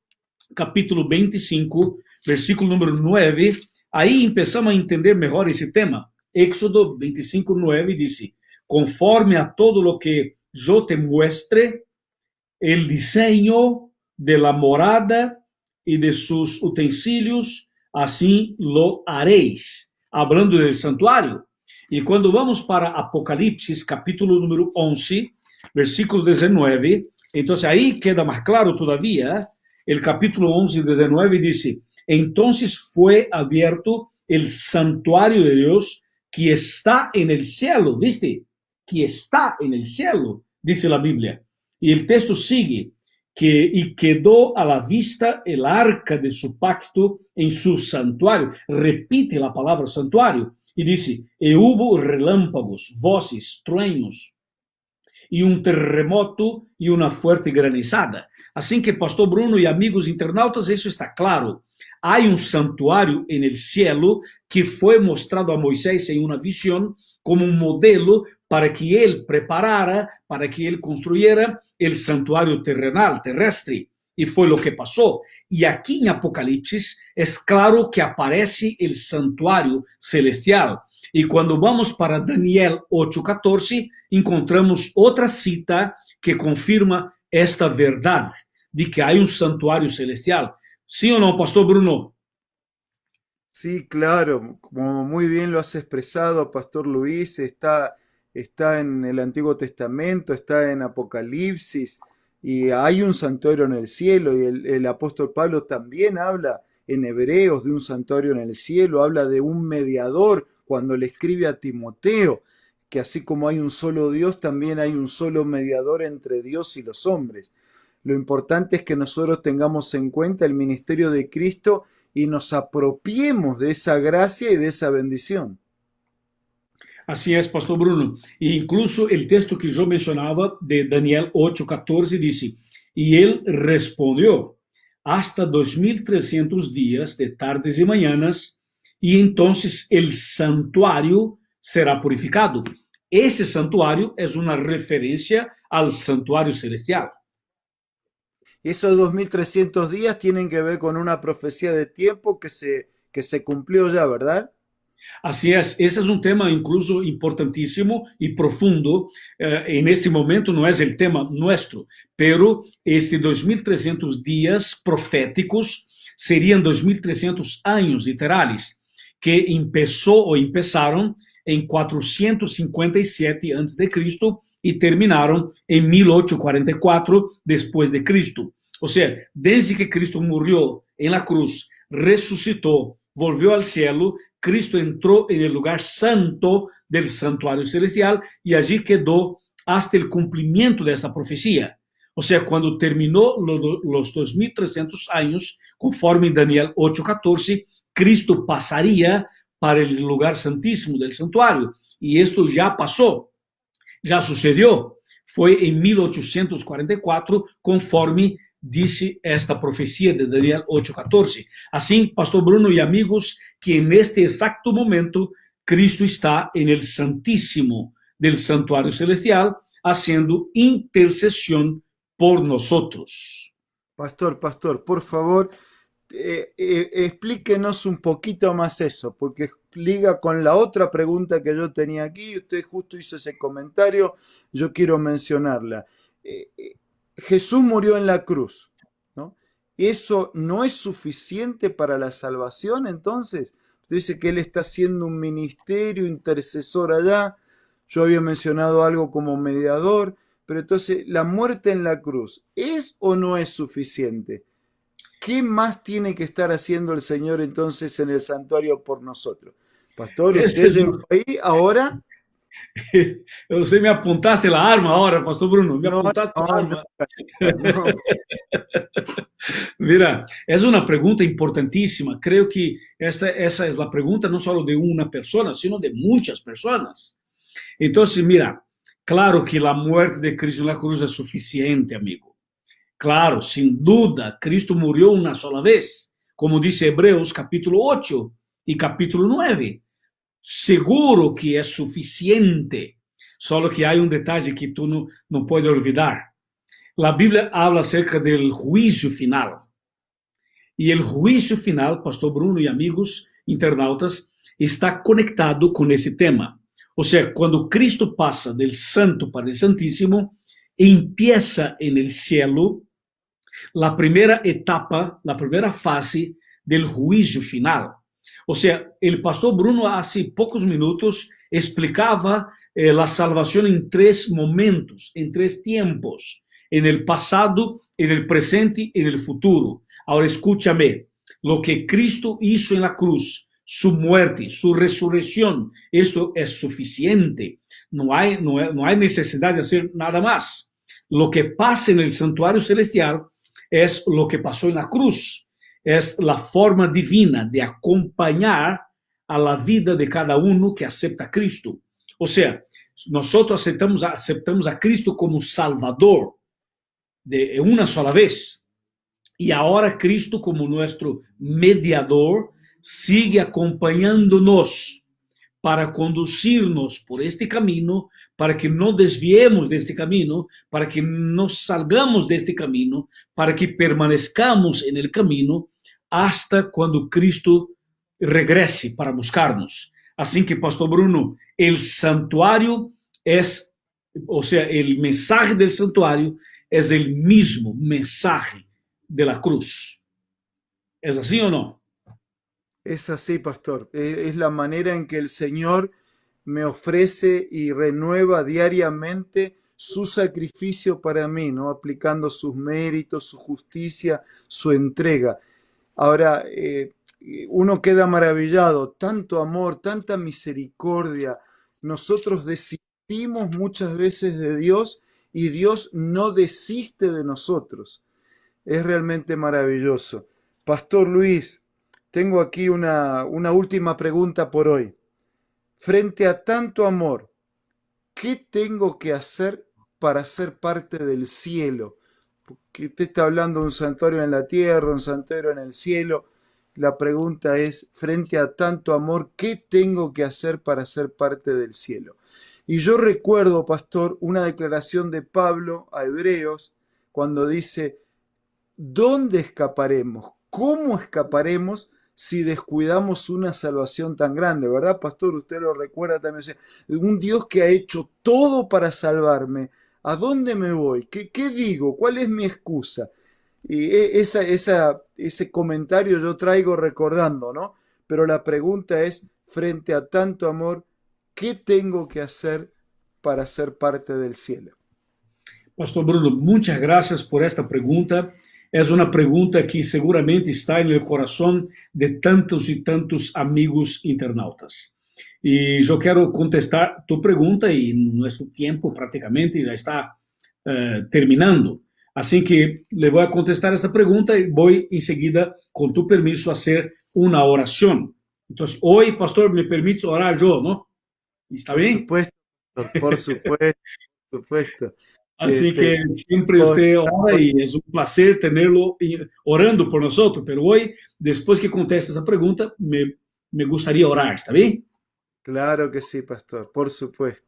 capítulo 25, versículo número 9, aí começamos a entender melhor esse tema. Éxodo 25, 9 diz, conforme a todo lo que yo te muestre, el diseño de la morada y de sus utensilios, así lo haréis. Hablando del santuário. E quando vamos para Apocalipse, capítulo número 11, versículo 19, então aí queda mais claro todavía, el capítulo 11, 19 dice, entonces fue abierto el santuario de Dios que está en el cielo, ¿viste? Que está en el cielo, dice la Biblia. Y el texto sigue, y quedó a la vista el arca de su pacto en su santuario. Repite la palabra santuario y dice, y hubo relámpagos, voces, truenos, e terremoto e uma forte granizada. Assim que, pastor Bruno e amigos internautas, isso está claro. Há santuário en el cielo que foi mostrado a Moisés em uma visão como modelo para que ele preparara, para que ele construyera el santuário terrenal, terrestre. E foi o que passou. E aqui em Apocalipse é claro que aparece el santuário celestial. E quando vamos para Daniel 8:14, encontramos outra cita que confirma esta verdade, de que há santuário celestial. ¿Sí o no, pastor Bruno? Sí, claro, como muy bien lo has expresado, pastor Luis, está en el Antiguo Testamento, está en Apocalipsis, y hay un santuario en el cielo, y el apóstol Pablo también habla en Hebreos de un santuario en el cielo, habla de un mediador cuando le escribe a Timoteo, que así como hay un solo Dios, también hay un solo mediador entre Dios y los hombres. Lo importante es que nosotros tengamos en cuenta el ministerio de Cristo y nos apropiemos de esa gracia y de esa bendición. Assim é, pastor Bruno. E incluso o texto que eu mencionava de Daniel 8:14 disse, e ele respondeu, hasta 2300 dias de tardes e manhãs, e então o santuário será purificado. Esse santuário é uma referência ao santuário celestial. Esos 2300 días tienen que ver con una profecía de tiempo que se cumplió ya, ¿verdad? Assim é, esse é tema incluso importantíssimo e profundo. En este momento não é o tema nosso, pero este 2300 dias proféticos seriam 2300 anos literais, que empezaram em 457 a.C. e terminaram em 1844 depois de Cristo. Ou seja, desde que Cristo morreu em la cruz, ressuscitou, volvió al cielo, Cristo entró en el lugar santo del santuario celestial y allí quedó hasta el cumplimiento de esta profecía. O sea, cuando terminó los 2300 años, conforme Daniel 8:14, Cristo pasaría para el lugar santísimo del santuario. Y esto ya pasó, ya sucedió. foi em 1844, conforme disse esta profecia de Daniel 8:14. Assim, pastor Bruno e amigos, que neste exato momento Cristo está en el Santísimo del Santuario Celestial, haciendo intercesión por nosotros. Pastor, por favor, explíquenos un poquito más eso, porque liga con la otra pregunta que yo tenía aquí. Usted justo hizo ese comentario, yo quiero mencionarla. Jesús murió en la cruz, ¿no? ¿Eso no es suficiente para la salvación entonces? Usted dice que Él está haciendo un ministerio intercesor allá. Yo había mencionado algo como mediador, pero entonces la muerte en la cruz, ¿es o no es suficiente? ¿Qué más tiene que estar haciendo el Señor entonces en el santuario por nosotros? Pastor, usted llegó ahí ahora. Você me apuntaste la arma ahora, pastor Bruno, me No, apuntaste la no, arma. no. Mira, es una pregunta importantísima. Creo que esa es la pregunta no solo de una persona, sino de muchas personas. Entonces, mira, claro que la muerte de Cristo en la cruz es suficiente, amigo. Claro, sin duda, Cristo murió una sola vez, como dice Hebreos capítulo 8 y capítulo 9. Seguro que es suficiente, solo que hay un detalle que tú no puedes olvidar. La Biblia habla acerca del juicio final. Y el juicio final, pastor Bruno y amigos internautas, está conectado con ese tema. O sea, cuando Cristo pasa del santo para el santísimo, empieza en el cielo la primera etapa, la primera fase del juicio final. O sea, el pastor Bruno hace pocos minutos explicaba la salvación en tres momentos, en tres tiempos, en el pasado, en el presente y en el futuro. Ahora escúchame, lo que Cristo hizo en la cruz, su muerte, su resurrección, esto es suficiente. No hay necesidad de hacer nada más. Lo que pasa en el santuario celestial es lo que pasó en la cruz. Es la forma divina de acompañar a la vida de cada uno que acepta a Cristo. O sea, nosotros aceptamos a Cristo como Salvador de una sola vez. Y ahora Cristo como nuestro mediador sigue acompañándonos para conducirnos por este camino, para que no desviemos de este camino, para que no salgamos de este camino, para que permanezcamos en el camino hasta cuando Cristo regrese para buscarnos. Así que, pastor Bruno, el santuario es, o sea, el mensaje del santuario es el mismo mensaje de la cruz. ¿Es así o no? Es así, pastor. Es la manera en que el Señor me ofrece y renueva diariamente su sacrificio para mí, ¿no? Aplicando sus méritos, su justicia, su entrega. Ahora, uno queda maravillado, tanto amor, tanta misericordia. Nosotros desistimos muchas veces de Dios y Dios no desiste de nosotros. Es realmente maravilloso. Pastor Luis, tengo aquí una última pregunta por hoy. Frente a tanto amor, ¿qué tengo que hacer para ser parte del cielo? Porque usted está hablando de un santuario en la tierra, un santuario en el cielo. La pregunta es, frente a tanto amor, ¿qué tengo que hacer para ser parte del cielo? Y yo recuerdo, pastor, una declaración de Pablo a Hebreos, cuando dice, ¿dónde escaparemos? ¿Cómo escaparemos si descuidamos una salvación tan grande? ¿Verdad, pastor? Usted lo recuerda también. O sea, un Dios que ha hecho todo para salvarme. ¿A dónde me voy? ¿Qué digo? ¿Cuál es mi excusa? Y ese comentario yo traigo recordando, ¿no? Pero la pregunta es, frente a tanto amor, ¿qué tengo que hacer para ser parte del cielo? Pastor Bruno, muchas gracias por esta pregunta. Es una pregunta que seguramente está en el corazón de tantos y tantos amigos internautas. Y yo quiero contestar tu pregunta y nuestro tiempo prácticamente ya está terminando. Así que le voy a contestar esta pregunta y voy enseguida, con tu permiso, a hacer una oración. Entonces, hoy, pastor, me permites orar yo, ¿no? ¿Está bien? Por supuesto, por supuesto, por supuesto. Así que Este, siempre con- usted ora y es un placer tenerlo orando por nosotros. Pero hoy, después que conteste esa pregunta, me gustaría orar, ¿está bien? claro que sí, pastor, por supuesto.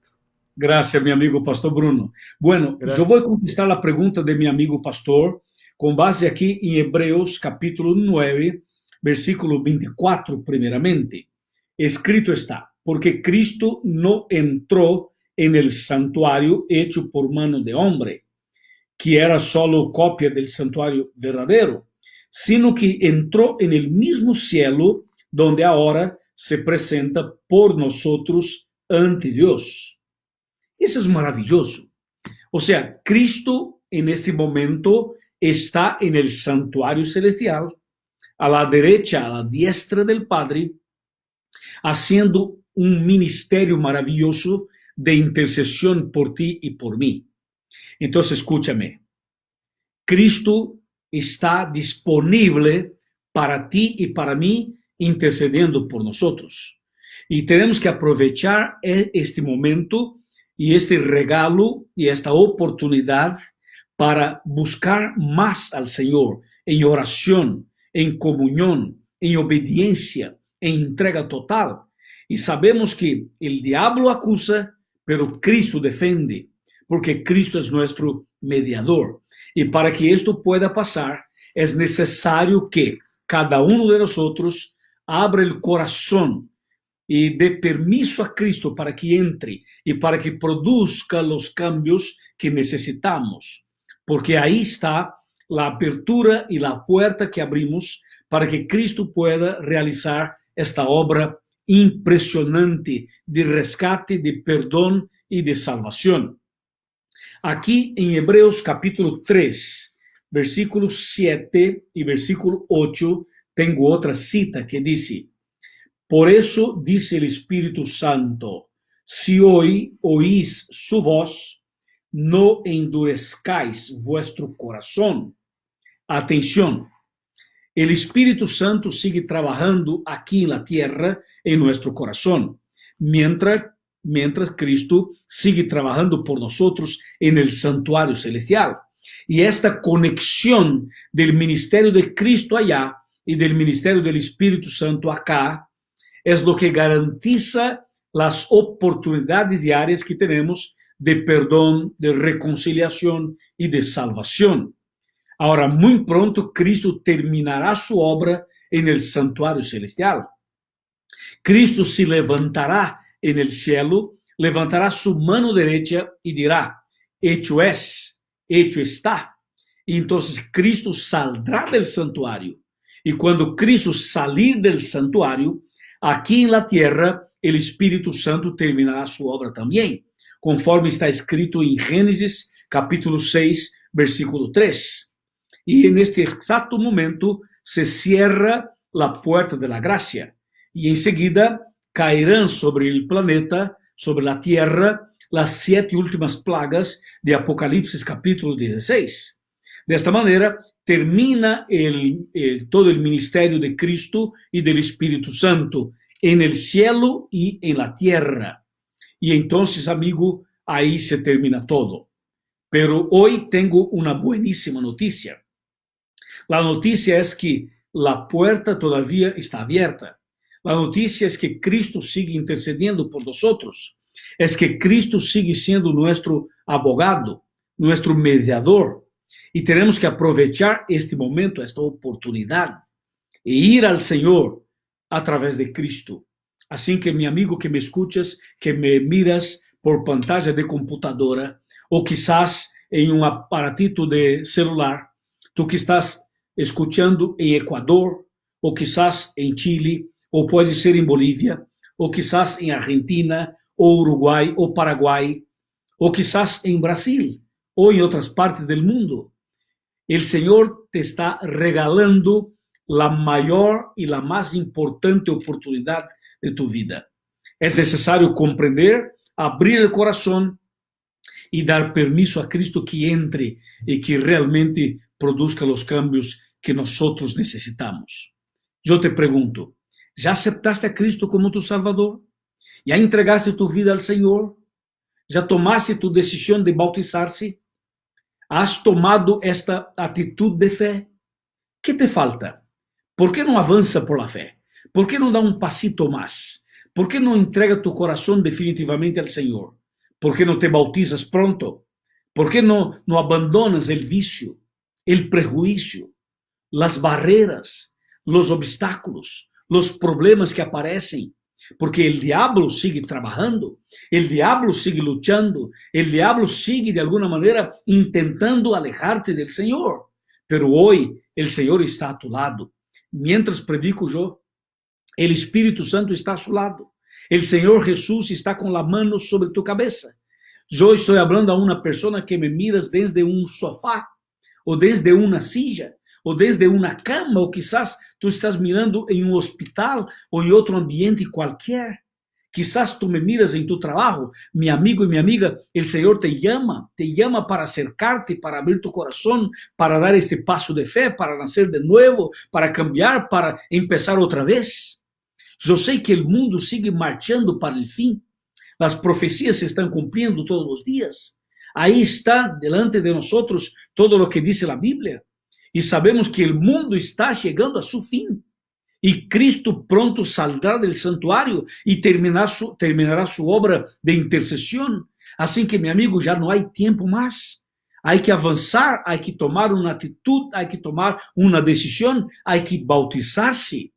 Gracias, mi amigo Pastor Bruno. Bueno, yo Gracias. voy a contestar la pregunta de mi amigo Pastor con base aquí en Hebreos capítulo 9, versículo 24, primeramente. Escrito está, porque Cristo no entró en el santuario hecho por mano de hombre, que era solo copia del santuario verdadero, sino que entró en el mismo cielo donde ahora se presenta por nosotros ante Dios. Eso es maravilloso. O sea, Cristo en este momento está en el santuario celestial, a la derecha, a la diestra del Padre, haciendo un ministerio maravilloso de intercesión por ti y por mí. Entonces, escúchame. Cristo está disponible para ti y para mí, intercediendo por nosotros. Y tenemos que aprovechar este momento y este regalo y esta oportunidad para buscar más al Señor en oración, en comunión, en obediencia, en entrega total. Y sabemos que el diablo acusa, pero Cristo defiende, porque Cristo es nuestro mediador. Y para que esto pueda pasar, es necesario que cada uno de nosotros abra el corazón y dé permiso a Cristo para que entre y para que produzca los cambios que necesitamos. Porque ahí está la apertura y la puerta que abrimos para que Cristo pueda realizar esta obra impresionante de rescate, de perdón y de salvación. Aquí en Hebreos capítulo 3, versículo 7 y versículo 8, tengo otra cita que dice, por eso dice el Espíritu Santo, si hoy oís su voz, no endurezcáis vuestro corazón. Atención, el Espíritu Santo sigue trabajando aquí en la tierra, en nuestro corazón, mientras Cristo sigue trabajando por nosotros en el santuario celestial. Y esta conexión del ministerio de Cristo allá y del ministerio del Espíritu Santo acá es lo que garantiza las oportunidades diarias que tenemos de perdón, de reconciliación y de salvación. Ahora, muy pronto Cristo terminará su obra en el santuario celestial. Cristo se levantará en el cielo, levantará su mano derecha y dirá, hecho es, hecho está. Y entonces Cristo saldrá del santuario. Y cuando Cristo salir del santuario, aquí en la tierra, el Espíritu Santo terminará su obra también, conforme está escrito en Génesis capítulo 6, versículo 3. Y en este exacto momento se cierra la puerta de la gracia. Y enseguida caerán sobre el planeta, sobre la tierra, las 7 últimas plagas de Apocalipsis capítulo 16. De esta manera termina todo el ministerio de Cristo y del Espíritu Santo en el cielo y en la tierra. Y entonces, amigo, ahí se termina todo. Pero hoy tengo una buenísima noticia. La noticia es que la puerta todavía está abierta. La noticia es que Cristo sigue intercediendo por nosotros. Es que Cristo sigue siendo nuestro abogado, nuestro mediador. Y tenemos que aprovechar este momento, esta oportunidad, e ir al Señor a través de Cristo. Así que mi amigo que me escuchas, que me miras por pantalla de computadora, o quizás en un aparatito de celular, tú que estás escuchando en Ecuador, o quizás en Chile, o puede ser en Bolivia, o quizás en Argentina, o Uruguay, o Paraguay, o quizás en Brasil, o en otras partes del mundo. El Señor te está regalando la mayor y la más importante oportunidad de tu vida. Es necesario comprender, abrir el corazón y dar permiso a Cristo que entre y que realmente produzca los cambios que nosotros necesitamos. Yo te pregunto, ¿ya aceptaste a Cristo como tu Salvador? ¿Ya entregaste tu vida al Señor? ¿Ya tomaste tu decisión de bautizarse? Has tomado esta atitude de fé? ¿Qué te falta? ¿Por qué no avanza por la fe? ¿Por qué no da un pasito más? ¿Por qué no entrega tu corazón definitivamente al Señor? ¿Por qué no te bautizas pronto? ¿Por qué no abandonas el vicio, el prejuicio, las barreras, los obstáculos, los problemas que aparecen? Porque el diablo sigue trabajando, el diablo sigue luchando, el diablo sigue de alguna manera intentando alejarte del Señor. Pero hoy el Señor está a tu lado. Mientras predico yo, el Espíritu Santo está a su lado. El Señor Jesús está con la mano sobre tu cabeza. Yo estoy hablando a una persona que me miras desde un sofá, o desde una silla, o desde una cama, o quizás tú estás mirando en un hospital o en otro ambiente cualquier. Quizás tú me miras en tu trabajo, mi amigo y mi amiga, el Señor te llama para acercarte, para abrir tu corazón, para dar este paso de fe, para nacer de nuevo, para cambiar, para empezar otra vez. Yo sé que el mundo sigue marchando para el fin. Las profecías se están cumpliendo todos los días. Ahí está delante de nosotros todo lo que dice la Biblia. Y sabemos que el mundo está llegando a su fin. Y Cristo pronto saldrá del santuario y terminará su obra de intercesión. Así que, mi amigo, ya no hay tiempo más. Hay que avanzar, hay que tomar una actitud, hay que tomar una decisión, hay que bautizarse.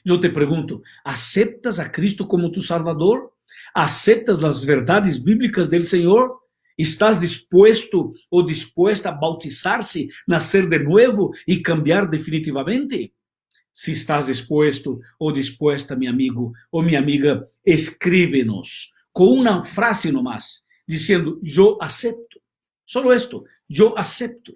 Yo te pregunto, ¿aceptas a Cristo como tu Salvador? ¿Aceptas las verdades bíblicas del Señor? ¿Estás dispuesto o dispuesta a bautizarse, nacer de nuevo y cambiar definitivamente? Si estás dispuesto o dispuesta, mi amigo o mi amiga, escríbenos con una frase nomás, diciendo, yo acepto. Solo esto, yo acepto.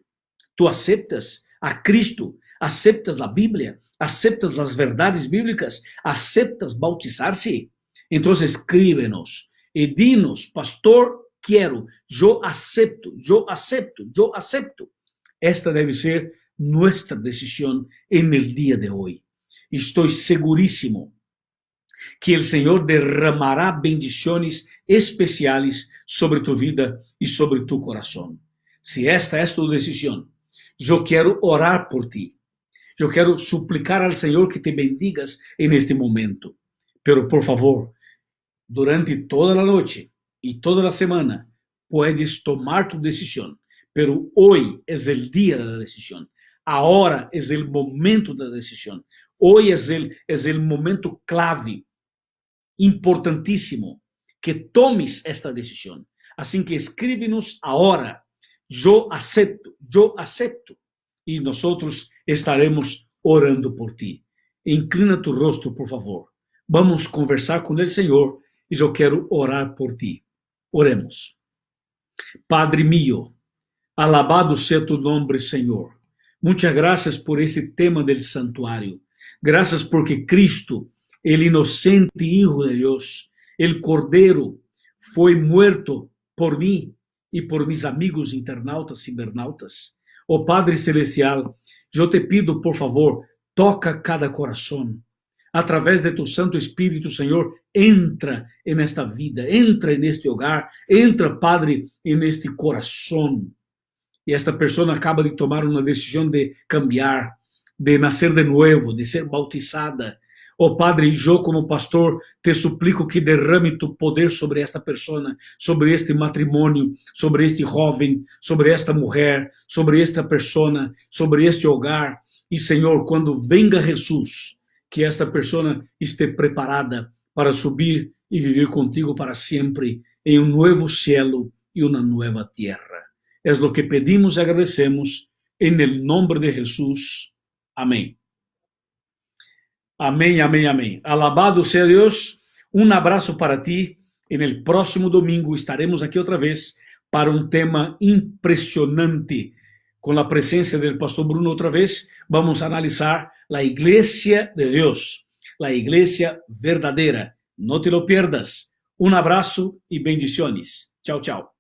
Tú aceptas a Cristo, aceptas la Biblia, aceptas las verdades bíblicas, aceptas bautizarse. Entonces escríbenos y dinos, pastor, quiero, yo acepto, yo acepto, yo acepto. Esta debe ser nuestra decisión en el día de hoy. Estoy segurísimo que el Señor derramará bendiciones especiales sobre tu vida y sobre tu corazón. Si esta es tu decisión, yo quiero orar por ti. Yo quiero suplicar al Señor que te bendigas en este momento. Pero por favor, durante toda la noche y toda la semana, puedes tomar tu decisión. Pero hoy es el día de la decisión. Ahora es el momento de la decisión. Hoy es el momento clave, importantísimo, que tomes esta decisión. Así que escríbenos ahora. Yo acepto. Y nosotros estaremos orando por ti. Inclina tu rostro, por favor. Vamos a conversar con el Señor y yo quiero orar por ti. Oremos. Padre mío, alabado sea tu nombre, Señor. Muchas gracias por este tema del santuario. Gracias porque Cristo, el inocente Hijo de Dios, el Cordero, fue muerto por mí y por mis amigos internautas y cibernautas. Oh Padre Celestial, yo te pido, por favor, toca cada corazón. A través de tu Santo Espíritu, Señor, entra en esta vida, entra en este hogar, entra, Padre, en este corazón. Y esta persona acaba de tomar una decisión de cambiar, de nacer de nuevo, de ser bautizada. Oh Padre, yo como pastor te suplico que derrame tu poder sobre esta persona, sobre este matrimonio, sobre este joven, sobre esta mujer, sobre esta persona, sobre este hogar. Y Señor, cuando venga Jesús, que esta persona esté preparada para subir y vivir contigo para siempre en un nuevo cielo y una nueva tierra. Es lo que pedimos y agradecemos en el nombre de Jesús. Amén. Amén, amén, amén. Alabado sea Dios. Un abrazo para ti. En el próximo domingo estaremos aquí otra vez para un tema impresionante. Con la presencia del pastor Bruno otra vez, vamos a analizar la iglesia de Dios, la iglesia verdadera. No te lo pierdas. Un abrazo y bendiciones. Chao, chao.